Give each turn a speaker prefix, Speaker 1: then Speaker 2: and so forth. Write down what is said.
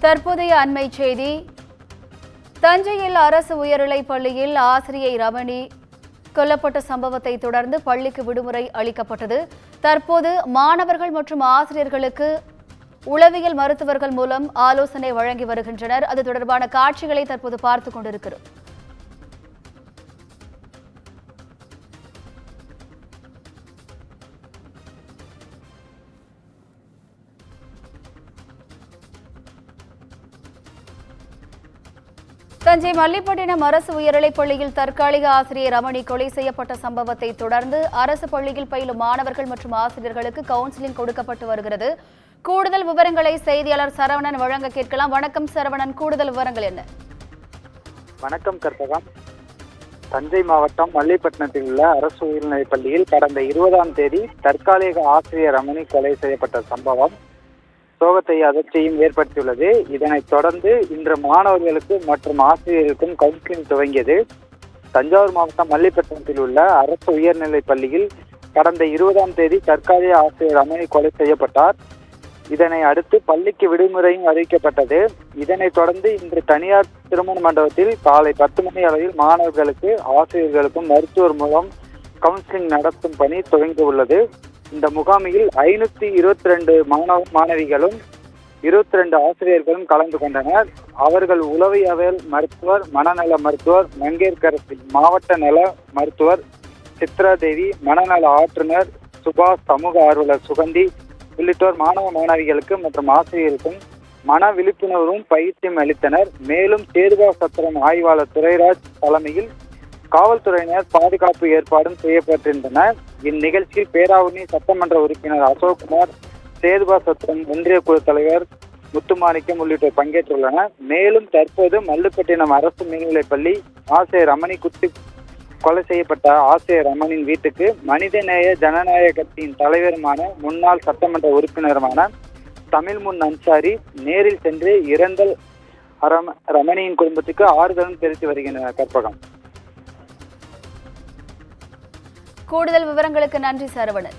Speaker 1: தற்போதைய அண்மை செய்தி. தஞ்சையில் அரசு உயர்நிலைப் பள்ளியில் ஆசிரியை ரமணி கொல்லப்பட்ட சம்பவத்தை தொடர்ந்து பள்ளிக்கு விடுமுறை அளிக்கப்பட்டது. தற்போது மாணவர்கள் மற்றும் ஆசிரியர்களுக்கு உளவியல் மருத்துவர்கள் மூலம் ஆலோசனை வழங்கி வருகின்றனர். அது தொடர்பான காட்சிகளை தற்போது பார்த்துக் கொண்டிருக்கிறோம். தஞ்சை மல்லிப்பட்டினம் அரசு உயர்நிலைப் பள்ளியில் தற்காலிக ஆசிரியர் ரமணி கொலை செய்யப்பட்ட சம்பவத்தை தொடர்ந்து அரசு பள்ளியில் பயிலும் மாணவர்கள் மற்றும் ஆசிரியர்களுக்கு கவுன்சிலிங் கொடுக்கப்பட்டு வருகிறது. கூடுதல் விவரங்களை செய்தியாளர் சரவணன் வழங்க கேட்கலாம். வணக்கம் சரவணன், கூடுதல் விவரங்கள் என்ன?
Speaker 2: வணக்கம் கற்பகம். தஞ்சை மாவட்டம் மல்லிப்பட்டினத்தில் உள்ள அரசு உயர்நிலைப் பள்ளியில் கடந்த 20ஆம் தேதி தற்காலிக ஆசிரியர் ரமணி கொலை செய்யப்பட்ட சம்பவம் சோகத்தை அதிர்ச்சியும் ஏற்படுத்தியுள்ளது. இதனைத் தொடர்ந்து இன்று மாணவர்களுக்கு மற்றும் ஆசிரியர்களுக்கும் கவுன்சிலிங் துவங்கியது. தஞ்சாவூர் மாவட்டம் மல்லிப்பட்டினத்தில் உள்ள அரசு உயர்நிலைப் பள்ளியில் கடந்த 20ஆம் தேதி தற்காலிக ஆசிரியர் ரமணி கொலை செய்யப்பட்டார். இதனை அடுத்து பள்ளிக்கு விடுமுறையும் அறிவிக்கப்பட்டது. இதனைத் தொடர்ந்து இன்று தனியார் திருமண மண்டபத்தில் காலை 10 மணி அளவில் மாணவர்களுக்கு ஆசிரியர்களுக்கும் மருத்துவர் மூலம் கவுன்சிலிங் நடத்தும் பணி துவங்கியுள்ளது. இந்த முகாமில் 522 மாணவிகளும் 22 ஆசிரியர்களும் கலந்து கொண்டனர். அவர்கள் உளவியல் மருத்துவர், மனநல மருத்துவர் மங்கேற்கரசி, மாவட்ட நல மருத்துவர் சித்ராதேவி, மனநல ஆற்றுநர் சுபாஷ், சமூக ஆர்வலர் சுகந்தி உள்ளிட்டோர் மாணவ மாணவிகளுக்கு மற்றும் ஆசிரியர்களுக்கும் மன விழிப்புணர்வும் பயிற்சியும் அளித்தனர். மேலும் சேதுபா சத்திரம் ஆய்வாளர் துரைராஜ் தலைமையில் காவல்துறையினர் பாதுகாப்பு ஏற்பாடும் செய்யப்பட்டிருந்தனர். இந்நிகழ்ச்சியில் பேராவூரணி சட்டமன்ற உறுப்பினர் அசோக்குமார், சேதுபா சத்திரம் ஒன்றிய குழு தலைவர் முத்துமாணிக்கம் உள்ளிட்டோர் பங்கேற்றுள்ளனர். மேலும் தற்போது மல்லிப்பட்டினம் அரசு மேல்நிலைப்பள்ளி ஆசிரியர் ரமணி கொலை செய்யப்பட்ட ஆசிரியர் ரமணியின் வீட்டுக்கு மனிதநேய ஜனநாயக கட்சியின் தலைவருமான முன்னாள் சட்டமன்ற உறுப்பினருமான தமிழ்முன் அன்சாரி நேரில் சென்று இறந்த ரமணியின் குடும்பத்துக்கு ஆறுதலும் தெரிவித்து வருகின்றனர். கற்பகம்.
Speaker 1: கூடுதல் விவரங்களுக்கு நன்றி சரவணன்.